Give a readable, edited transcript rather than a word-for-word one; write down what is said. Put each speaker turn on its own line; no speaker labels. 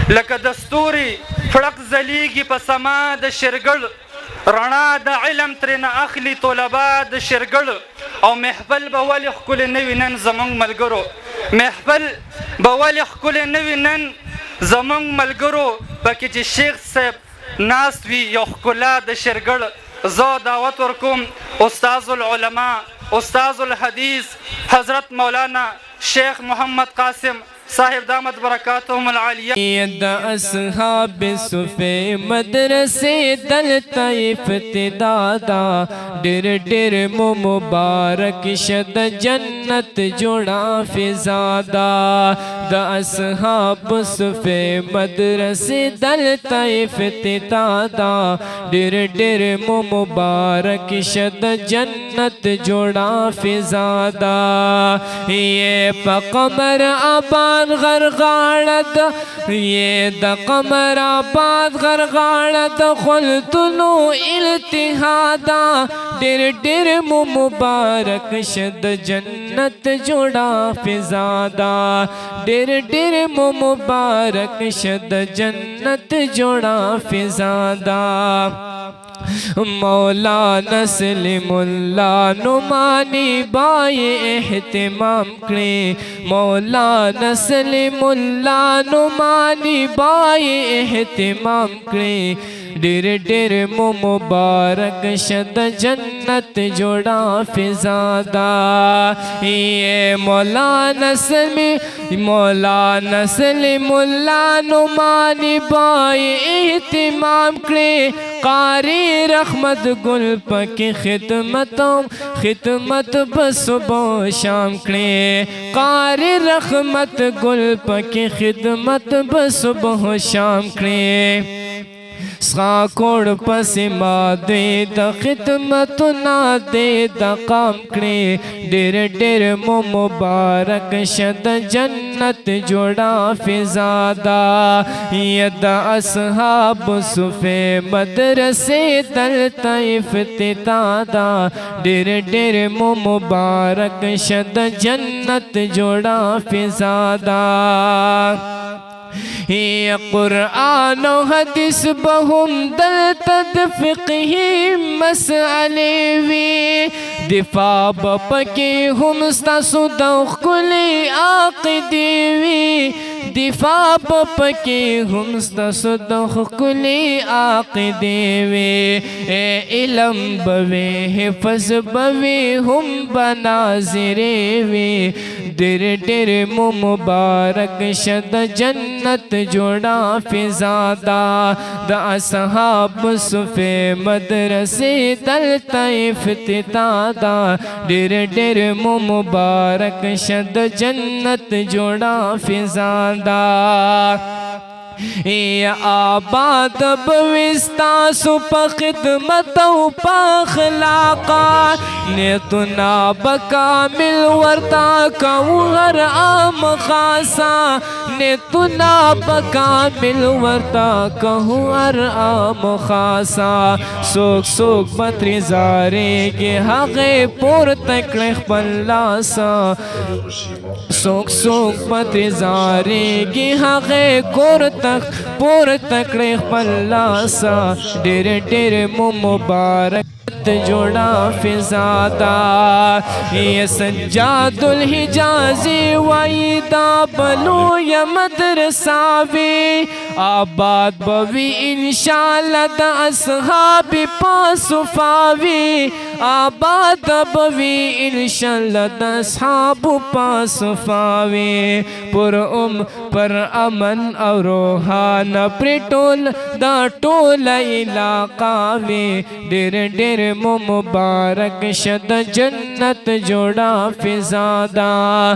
لکه د ستوري فړق ځلیږي په سما د شرګړ رڼا د علم ترېنه اخلي طلبا د شرګړ او محفل به ولې ښکلې نه وي نن زموږ ملګرو محفل به ولې ښکلې نه وي نن زموږ ملګرو پکې چې شیخ صاحب ناست وي یو ښکلا د شرګړ زه دعوت ورکوم استاذ العلماء استاذ الحدیث حضرت مولانا شیخ محمد قاسم صاحب دامت برکاتهم العالیہ
دا اصحاب صفے مدرسے دلتا افتدادا ڈر ڈر مبارک شد جنت جوڑا فزادا دا اصحاب صفے مدرسے دلتا افتدادا ڈر ڈر مبارک شد جنت جوڑا فزادا یہ پا قمر آباد غرغاڑد یہ دا قمر آباد غرغاڑد خلطنو التحادا ڈر ڈر مبارک شد جنت جوڑا فزادا ڈر ڈر مبارک شد جنت جوڑا فزادا مولا نسلم اللہ نمانی بائے احتمام کرے مولا نسلم اللہ نمانی بائے احتمام کرے ڈر ڈر مبارک شد جنت جوڑا فزادا یہ مولا نسلم اللہ نمانی بائے احتمام کرے قاری رحمت گل پکی خدمت بصبح شام کرے قاری رحمت گل پکی خدمت بصبح شام کرے سخا کوڑ پس ما دے دا خدمت نا دے دا قام کرے ڈر ڈر مبارک شد جنت جوڑا فزادا ید اصحاب صفے مدرسے دلتا افتدادا ڈر ڈر مبارک شد جنت جوڑا فزادا یہ قرآن و حدیث بہم دلتد فقہی مسئلے وی دفاع بپکی ہم ستاسو دوخ کلی آقدی وی دفاع بپکی ہم ستاسو دوخ کلی آقدی وی اے علم بوی حفظ بوی ہم بناظرے وی ڈر ڈر مبارک شد جنت جوڑا فزادا دا اصحاب صفے مدرسے دلتا افتدادا ڈر ڈر مبارک شد جنت جوڑا فزادا یا آباد بوستا سپا خدمت و پا خلاقا نیتنا بکامل ورتا کہو ہر عام خاصا نیتنا بکامل ورتا کہو ہر عام خاصا سوک سوک بطری زارے گے حقے پور تکڑ خبلاسا سوک سوک بطری زارے گے حقے کور پور تکڑے خبلاسا ڈر ڈر مبارک جوڑا فزادا یہ سجاد الحجازی وعیدہ بلو یا مدرساوی آباد بوی انشاءاللہ دا اصحاب پاسفاوی آباد بوی انشاءاللہ دا اصحاب پاسفاوی پر امن اور روحان پر ٹول دا ٹول علاقاوی ڈر ڈر مبارک شد جنت جوڑا فزادا